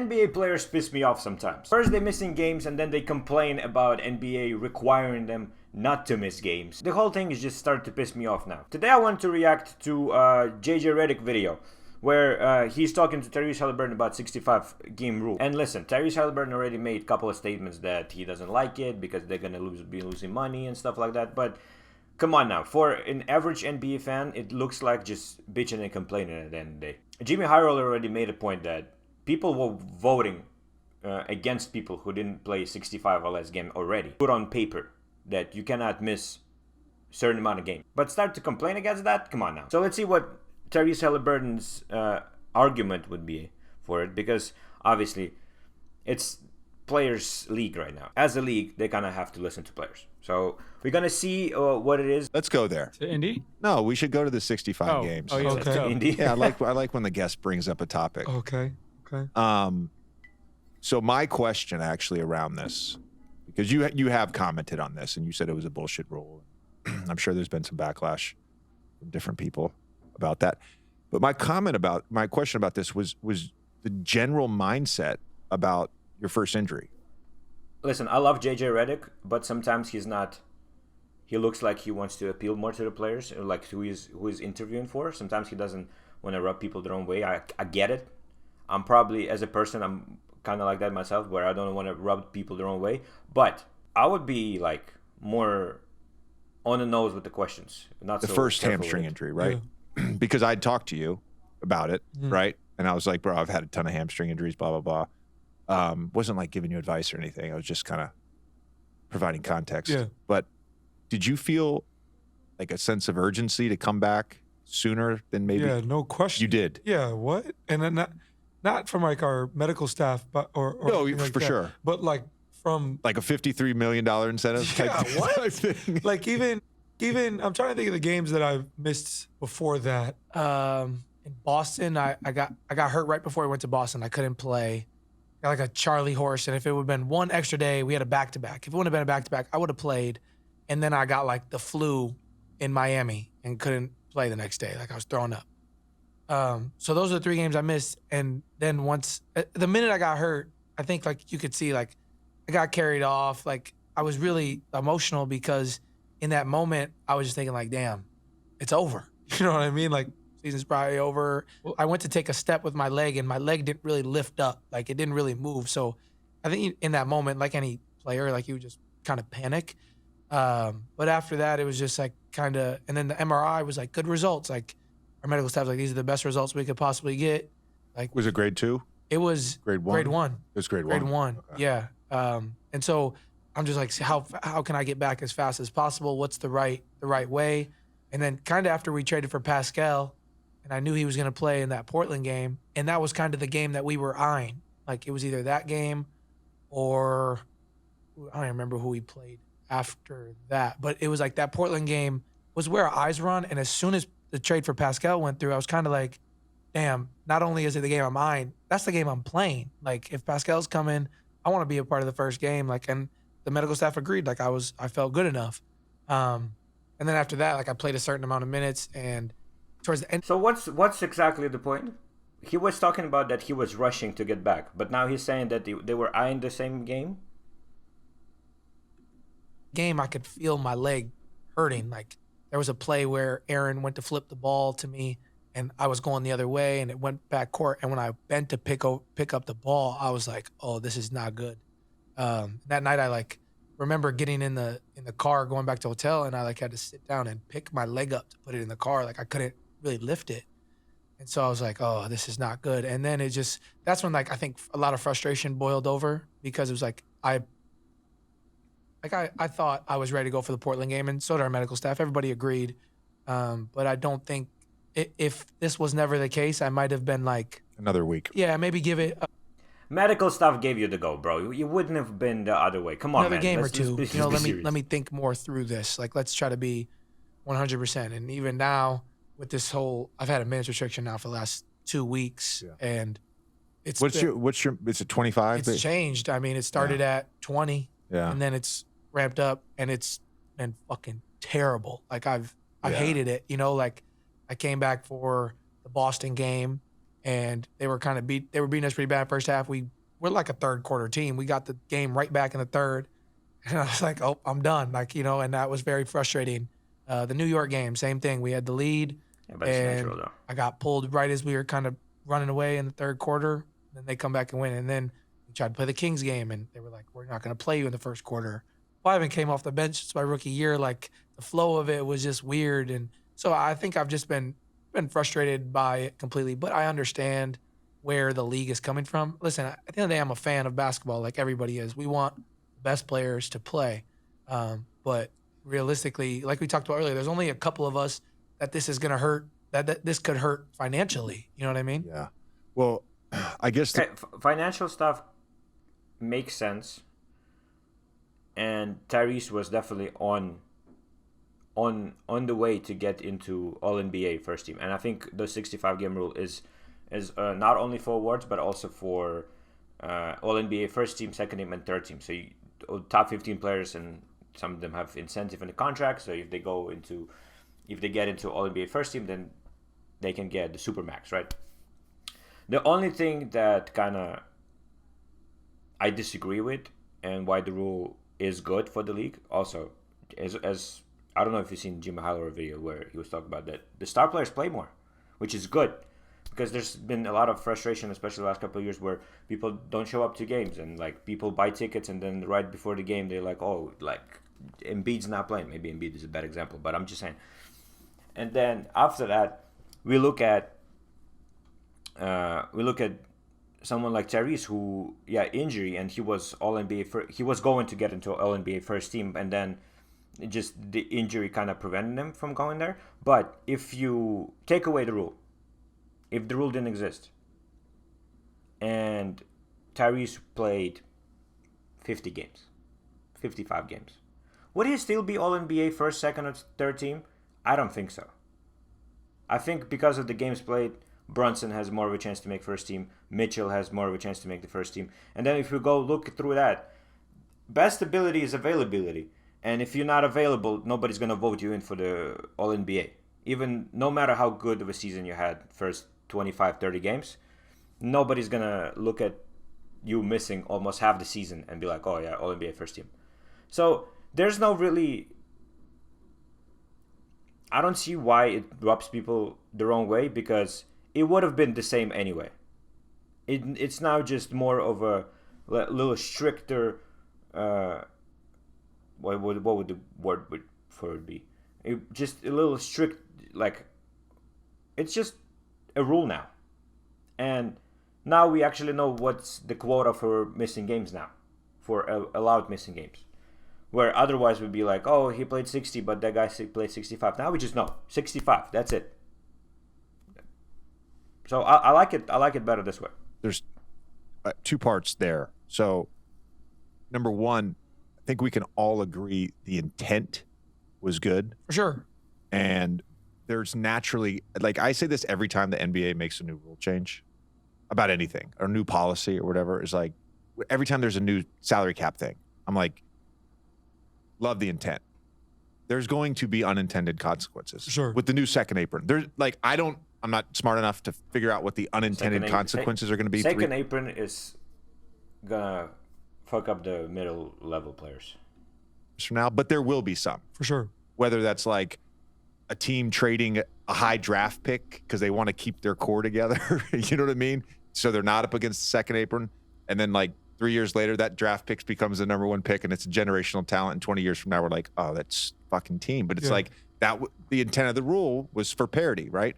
NBA players piss me off sometimes. First they're missing games and then they complain about NBA requiring them not to miss games. The whole thing is just starting to piss me off now. Today I want to react to JJ Redick video where he's talking to Tyrese Halliburton about 65 game rule. And listen, Tyrese Halliburton already made a couple of statements that he doesn't like it because they're gonna be losing money and stuff like that, but come on now, for an average NBA fan, it looks like just bitching and complaining at the end of the day. Jimmy Hyrule already made a point that people were voting against people who didn't play 65 or less game already. Put on paper that you cannot miss a certain amount of game. But start to complain against that? Come on now. So let's see what Tyrese Halliburton's argument would be for it, because obviously it's players league right now. As a league, they kind of have to listen to players. So we're gonna see what it is. Let's go there. To Indy? No, we should go to the 65 games. Oh, yeah, Okay. To Indy. Yeah, I like when the guest brings up a topic. Okay. So my question actually around this, because you have commented on this and you said it was a bullshit rule. I'm sure there's been some backlash from different people about that. But my question about this was the general mindset about your first injury. Listen, I love JJ Redick, but sometimes he's not. He looks like he wants to appeal more to the players, like who he's interviewing for. Sometimes he doesn't want to rub people the wrong way. I get it. I'm probably, as a person, I'm kind of like that myself, where I don't want to rub people the wrong way. But I would be like more on the nose with the questions. Not the so first careful hamstring with it. injury, right? Yeah. Because I'd talked to you about it, right? And I was like, bro, I've had a ton of hamstring injuries, blah, blah, blah. Wasn't like giving you advice or anything. I was just kind of providing context. Yeah. But did you feel like a sense of urgency to come back sooner than maybe? Yeah, no question. You did. Yeah, what? And then not from like our medical staff, but or no, like for that, sure. But like from like a $53 million incentive type, what? Type thing. Like even I'm trying to think of the games that I've missed before that. In Boston, I got hurt right before I went to Boston. I couldn't play. Got like a Charlie horse, and if it would have been one extra day, we had a back-to-back. If it wouldn't have been a back-to-back, I would have played. And then I got like the flu in Miami and couldn't play the next day. Like I was throwing up. So those are the 3 games I missed. And then once, the minute I got hurt, I think like you could see like I got carried off. Like I was really emotional because in that moment, I was just thinking like, damn, it's over. You know what I mean? Like season's probably over. I went to take a step with my leg and my leg didn't really lift up. Like it didn't really move. So I think in that moment, like any player, like you would just kind of panic. But after that, it was just like kind of, and then the MRI was like good results. Like our medical staff was like, these are the best results we could possibly get. Like, was it grade 2? It was grade 1. Grade 1. It was grade 1. Grade 1. Okay. Yeah. And so I'm just like, how can I get back as fast as possible? What's the right way? And then kind of after we traded for Pascal, and I knew he was going to play in that Portland game, and that was kind of the game that we were eyeing. Like it was either that game or I don't remember who we played after that, but it was like that Portland game was where our eyes were on. And as soon as the trade for Pascal went through, I was kind of like, damn, not only is it the game I'm eyeing, that's the game I'm playing. Like if Pascal's coming, I want to be a part of the first game. Like, and the medical staff agreed, like I felt good enough. And then after that, like I played a certain amount of minutes and towards the end. So what's exactly the point? He was talking about that he was rushing to get back, but now he's saying that they were eyeing the same game? Game, I could feel my leg hurting. Like there was a play where Aaron went to flip the ball to me and I was going the other way and it went back court. And when I bent to pick up the ball, I was like, oh, this is not good. That night I like remember getting in the car going back to the hotel and I like had to sit down and pick my leg up to put it in the car. Like I couldn't really lift it. And so I was like, oh, this is not good. And then that's when like I think a lot of frustration boiled over because it was like I thought I was ready to go for the Portland game, and so did our medical staff. Everybody agreed. But I don't think if this was never the case, I might have been like another week. Yeah, maybe give it. Medical staff gave you the go, bro. You wouldn't have been the other way. Come on, another man. game let's or two. Just, you know, serious. let me think more through this. Like, let's try to be 100%. And even now, with this whole, I've had a minutes restriction now for the last 2 weeks, and it's what's your? Is it 25? It's changed. I mean, it started at 20, and then it's ramped up, and it's been fucking terrible. Like I've hated it. You know, like I came back for the Boston game, and they were beating us pretty bad first half. We're like a third quarter team. We got the game right back in the third. And I was like, oh, I'm done. And that was very frustrating. The New York game, same thing. We had the lead. Yeah, but it's natural, though. I got pulled right as we were kind of running away in the third quarter. Then they come back and win. And then we tried to play the Kings game, and they were like, we're not going to play you in the first quarter. Well, I even came off the bench. It's my rookie year. Like, the flow of it was just weird. And so I think I've just been frustrated by it completely. But I understand where the league is coming from. Listen, at the end of the day, I'm a fan of basketball like everybody is. We want the best players to play. But realistically, like we talked about earlier, there's only a couple of us that this is going to hurt, that this could hurt financially. You know what I mean? Yeah. Well, I guess financial stuff makes sense. And Tyrese was definitely on the way to get into All-NBA first team. And I think the 65-game rule is not only for awards, but also for All-NBA first team, second team, and third team. So top 15 players, and some of them have incentive in the contract. So if they get into All-NBA first team, then they can get the Supermax, right? The only thing that kind of I disagree with, and why the rule is good for the league, also, as I don't know if you've seen Jim Mahalo video where he was talking about that the star players play more, which is good, because there's been a lot of frustration, especially the last couple of years, where people don't show up to games, and like people buy tickets, and then right before the game they're like, oh, like Embiid's not playing. Maybe Embiid is a bad example, but I'm just saying. And then after that, we look at someone like Tyrese, who injury, and he was All-NBA. He was going to get into All-NBA first team, and then just the injury kind of prevented him from going there. But if you take away the rule, if the rule didn't exist, and Tyrese played 50 games, 55 games, would he still be All-NBA first, second, or third team? I don't think so. I think because of the games played, Brunson has more of a chance to make first team. Mitchell has more of a chance to make the first team. And then if you go look through that, best ability is availability. And if you're not available, nobody's going to vote you in for the All-NBA. Even no matter how good of a season you had, first 25, 30 games, nobody's going to look at you missing almost half the season and be like, oh yeah, All-NBA first team. So there's no really... I don't see why it rubs people the wrong way, because it would have been the same anyway. It's now just more of a little stricter. What would the word for it be? Just a little strict. Like, it's just a rule now, and now we actually know what's the quota for missing games now, for allowed missing games. Where otherwise we'd be like, oh, he played 60, but that guy played 65. Now we just know 65. That's it. So I like it. I like it better this way. There's two parts there. So, number one, I think we can all agree the intent was good. For sure. And there's naturally, like I say this every time the NBA makes a new rule change about anything or new policy or whatever, is like every time there's a new salary cap thing, I'm like, love the intent. There's going to be unintended consequences. Sure. With the new second apron. There's like, I'm not smart enough to figure out what the unintended consequences are going to be. Second apron is gonna fuck up the middle level players from now, but there will be some for sure. Whether that's like a team trading a high draft pick because they want to keep their core together, you know what I mean? So they're not up against the second apron, and then like 3 years later, that draft pick becomes the number one pick, and it's a generational talent. And 20 years from now, we're like, oh, that's fucking team. But it's like that. The intent of the rule was for parity, right?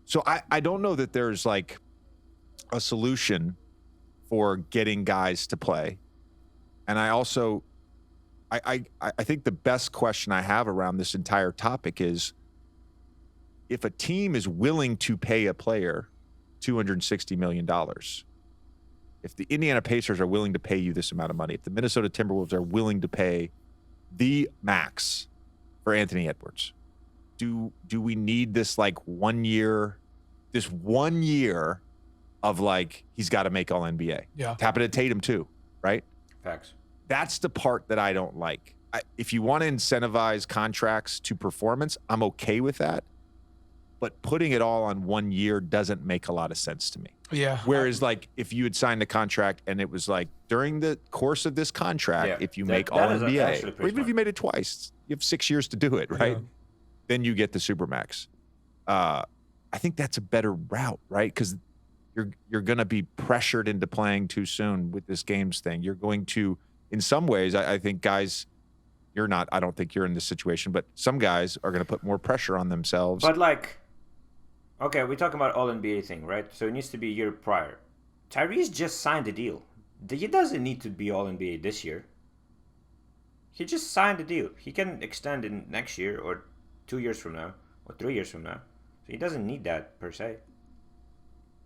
So I don't know that there's like a solution for getting guys to play. And I also, I think the best question I have around this entire topic is, if a team is willing to pay a player $260 million, if the Indiana Pacers are willing to pay you this amount of money, if the Minnesota Timberwolves are willing to pay the max for Anthony Edwards, do we need this like 1 year of like, he's got to make all NBA? Yeah. It's happened to Tatum too, right? Facts. That's the part that I don't like. If you want to incentivize contracts to performance, I'm okay with that. but putting it all on 1 year doesn't make a lot of sense to me. Yeah. Whereas, like, if you had signed a contract and it was like during the course of this contract, if you make all NBA, or even if you made it twice, you have 6 years to do it, right? Yeah. Then you get the Supermax. I think that's a better route, right? Because you're going to be pressured into playing too soon with this games thing. You're going to, in some ways, I think guys, you're not, I don't think you're in this situation, but some guys are going to put more pressure on themselves. But like, okay, we're talking about all NBA thing, right? So it needs to be a year prior. Tyrese just signed a deal. He doesn't need to be all NBA this year. He just signed a deal. He can extend in next year or 2 years from now or 3 years from now. So he doesn't need that per se.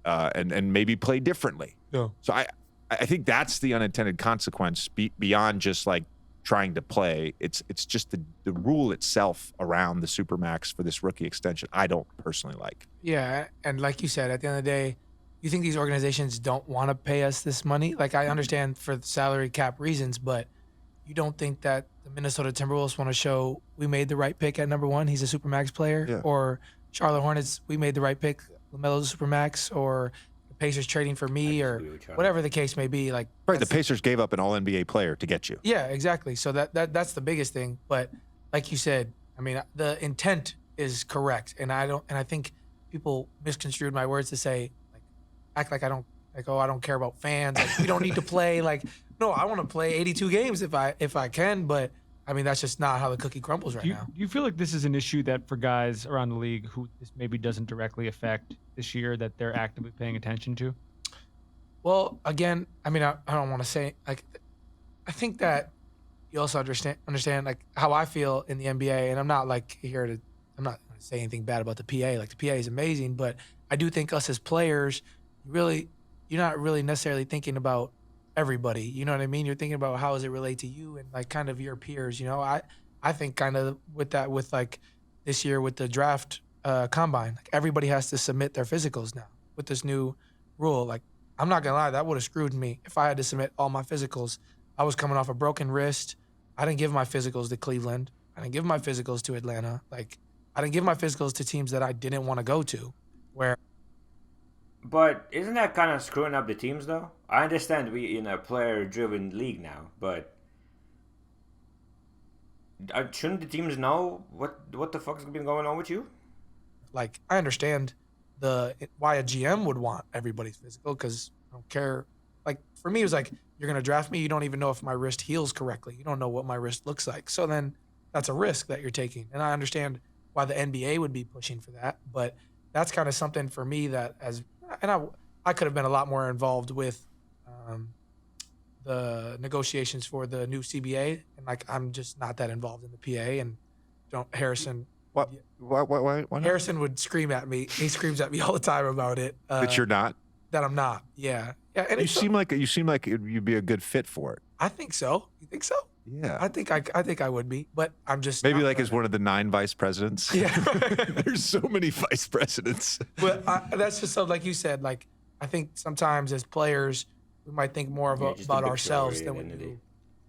And maybe play differently. Yeah. So I think that's the unintended consequence beyond just like trying to play. It's just the rule itself around the Supermax for this rookie extension I don't personally like. Yeah, and like you said, at the end of the day, you think these organizations don't want to pay us this money? Like, I understand for the salary cap reasons, but you don't think that the Minnesota Timberwolves want to show we made the right pick at number 1, he's a Supermax player, Yeah. or Charlotte Hornets, we made the right pick, LaMelo's a Supermax, or the Pacers trading for me, or whatever the case may be. Like, Right, the Pacers gave up an All-NBA player to get you. yeah, exactly. So that's the biggest thing. But like you said, I mean, the intent is correct, and I think people misconstrued my words to say, like, act like I don't care about fans. Like, we don't need to play. Like, no, I want to play 82 games if I can, but I mean, that's just not how the cookie crumbles right now. Do you feel like this is an issue that for guys around the league who this maybe doesn't directly affect this year that they're actively paying attention to? Well, again, I mean, I don't want to say, like, I think that you also understand like how I feel in the NBA, and I'm not not going to say anything bad about the PA. Like, the PA is amazing, but I do think us as players, you're not really necessarily thinking about everybody. You know what I mean? You're thinking about how does it relate to you and like kind of your peers. You know, I think kind of with like this year with the draft combine, like everybody has to submit their physicals now with this new rule. Like, I'm not gonna lie, that would have screwed me if I had to submit all my physicals. I was coming off a broken wrist. I didn't give my physicals to Cleveland. I didn't give my physicals to Atlanta. Like, I didn't give my physicals to teams that I didn't want to go to. But isn't that kind of screwing up the teams, though? I understand we in a player-driven league now, but shouldn't the teams know what the fuck's been going on with you? Like, I understand why a GM would want everybody's physical, because I don't care. Like, for me, it was like, you're going to draft me, you don't even know if my wrist heals correctly. You don't know what my wrist looks like. So then that's a risk that you're taking. And I understand why the NBA would be pushing for that, but that's kind of something for me that I could have been a lot more involved with the negotiations for the new CBA, and like, I'm just not that involved in the PA. And Harrison. Why not? Harrison would scream at me. He screams at me all the time about it. That you're not? That I'm not. Yeah. And you seem like you'd be a good fit for it. I think so. You think so? Yeah. I think I would be, but I'm just maybe not like right as one of the 9 vice presidents. Yeah. There's so many vice presidents. But that's just something, like you said, like, I think sometimes as players, we might think more about ourselves than we do, you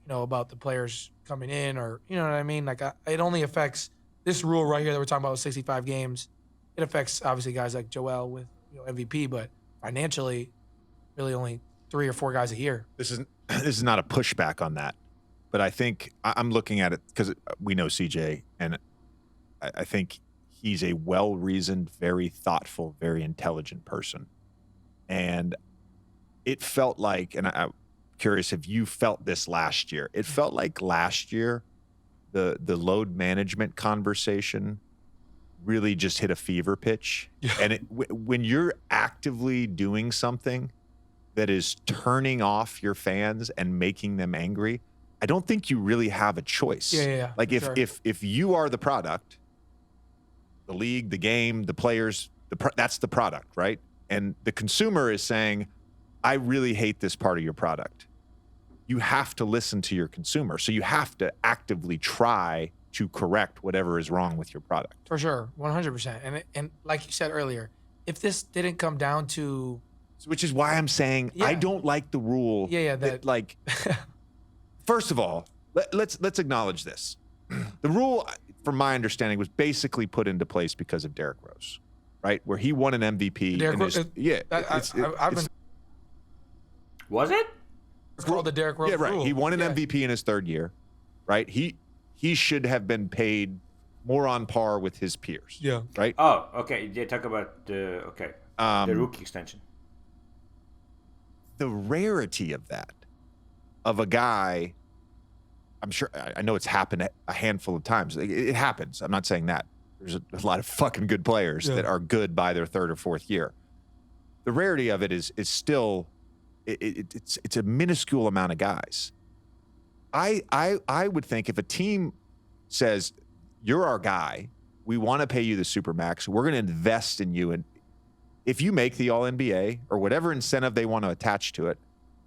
know, about the players coming in, or, you know what I mean? Like, it only affects this rule right here that we're talking about with 65 games. It affects obviously guys like Joel with, you know, MVP, but financially, really only 3 or 4 guys a year. This is not a pushback on that, but I think I'm looking at it because we know CJ, and I think he's a well-reasoned, very thoughtful, very intelligent person. And it felt like, and I'm curious if you felt this last year, it felt like last year the load management conversation really just hit a fever pitch. Yeah. And when you're actively doing something that is turning off your fans and making them angry, I don't think you really have a choice. Yeah. Like if you are the product, the league, the game, the players, that's the product, right? And the consumer is saying, I really hate this part of your product. You have to listen to your consumer. So you have to actively try to correct whatever is wrong with your product. For sure, 100%. And like you said earlier, if this didn't come down to, which is why I'm saying I don't like the rule. Yeah. That like, first of all, let's acknowledge this. The rule, from my understanding, was basically put into place because of Derrick Rose. right? Where he won an MVP. Derrick in his, Rose- yeah, I've been Was it? called the Derrick Rose yeah, right. rule. He won an Yeah. MVP in his third year, right? He should have been paid more on par with his peers. Yeah. Right. Oh, okay. They talk about the the rookie extension. The rarity of that, of a guy, I'm sure, I know it's happened a handful of times. It happens. I'm not saying that. There's a lot of fucking good players that are good by their third or fourth year. The rarity of it is still, it's a minuscule amount of guys. I would think if a team says, you're our guy, we want to pay you the Supermax, we're going to invest in you, and if you make the All-NBA or whatever incentive they want to attach to it,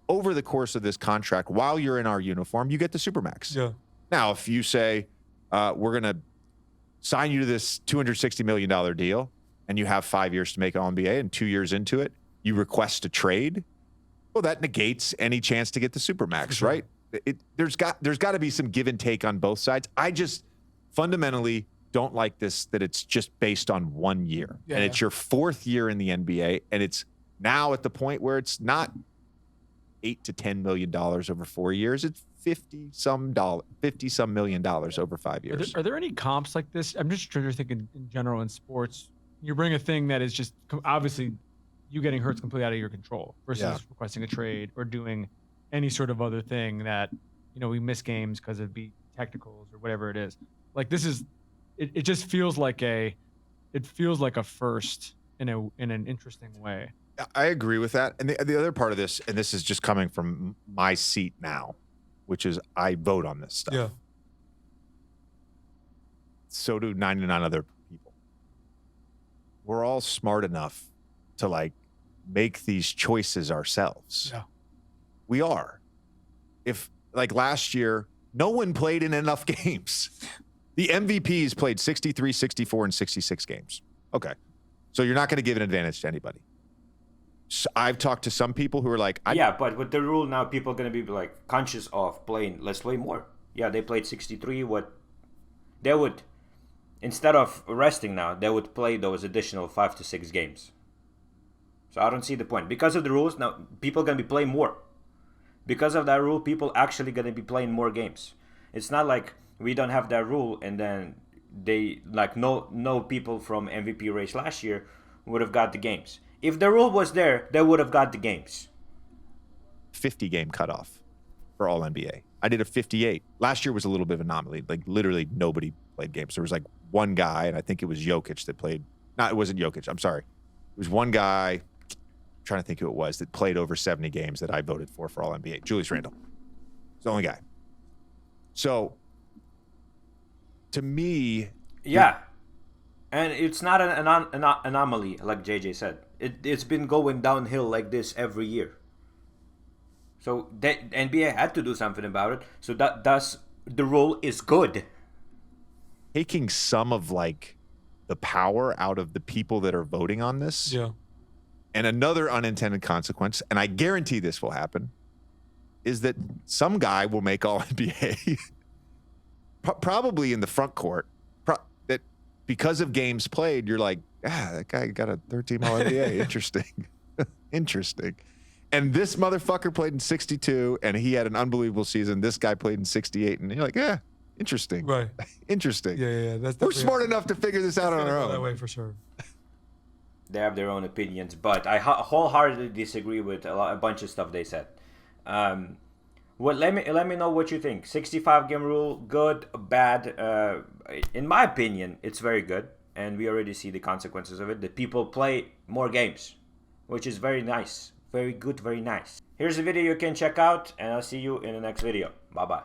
over the course of this contract, while you're in our uniform, you get the Supermax. Yeah. Now, if you say, we're going to sign you to this $260 million deal, and you have 5 years to make All-NBA, and 2 years into it, you request a trade, well, that negates any chance to get the Supermax, right? There's got to be some give and take on both sides. I just fundamentally don't like this, that it's just based on 1 year. Yeah, and it's your fourth year in the NBA, and it's now at the point where it's not $8 to $10 million over 4 years. It's $50 some million over 5 years. Are there any comps like this? I'm just trying to think in general in sports. You bring a thing that is just obviously you getting hurt's completely out of your control versus requesting a trade or doing any sort of other thing that, we miss games because of technicals or whatever it is. Like this is, it just feels like a first in an interesting way. I agree with that. And the other part of this, and this is just coming from my seat now, which is I vote on this stuff. Yeah. So do 99 other people. We're all smart enough to make these choices ourselves. Yeah. We are. If last year, no one played in enough games. The MVPs played 63, 64, and 66 games. Okay. So you're not going to give an advantage to anybody. So I've talked to some people who are like, yeah, but with the rule now, people are going to be conscious of playing. Let's play more. Yeah, they played 63. They would, instead of resting now, they would play those additional 5 to 6 games. So I don't see the point. Because of the rules, now people are going to be playing more. Because of that rule, people actually going to be playing more games. It's not like we don't have that rule and then they no people from MVP race last year would have got the games. If the rule was there, they would have got the games. 50 game cutoff for all NBA. I did a 58. Last year was a little bit of an anomaly. Literally nobody played games. There was one guy, and I think it was Jokic that played. No, it wasn't Jokic. I'm sorry. It was one guy, I'm trying to think who it was, that played over 70 games that I voted for all NBA. Julius Randle. He's the only guy. So, to me... Yeah. And it's not an anomaly, like JJ said. It's been going downhill like this every year. So the NBA had to do something about it. So thus the rule is good. Taking some of the power out of the people that are voting on this. Yeah. And another unintended consequence, and I guarantee this will happen, is that some guy will make all NBA, probably in the front court. That because of games played, you're like, that guy got a 13 all NBA. Interesting. Interesting. And this motherfucker played in 62, and he had an unbelievable season. This guy played in 68, and you're like, interesting. Right. Interesting. Yeah. We're smart enough to figure this out on our own. That way for sure. They have their own opinions, but I wholeheartedly disagree with a bunch of stuff they said. Let me know what you think. 65 game rule, good, bad? In my opinion, it's very good, and we already see the consequences of it. The people play more games, which is very nice, very good, very nice. Here's a video you can check out, and I'll see you in the next video. Bye bye.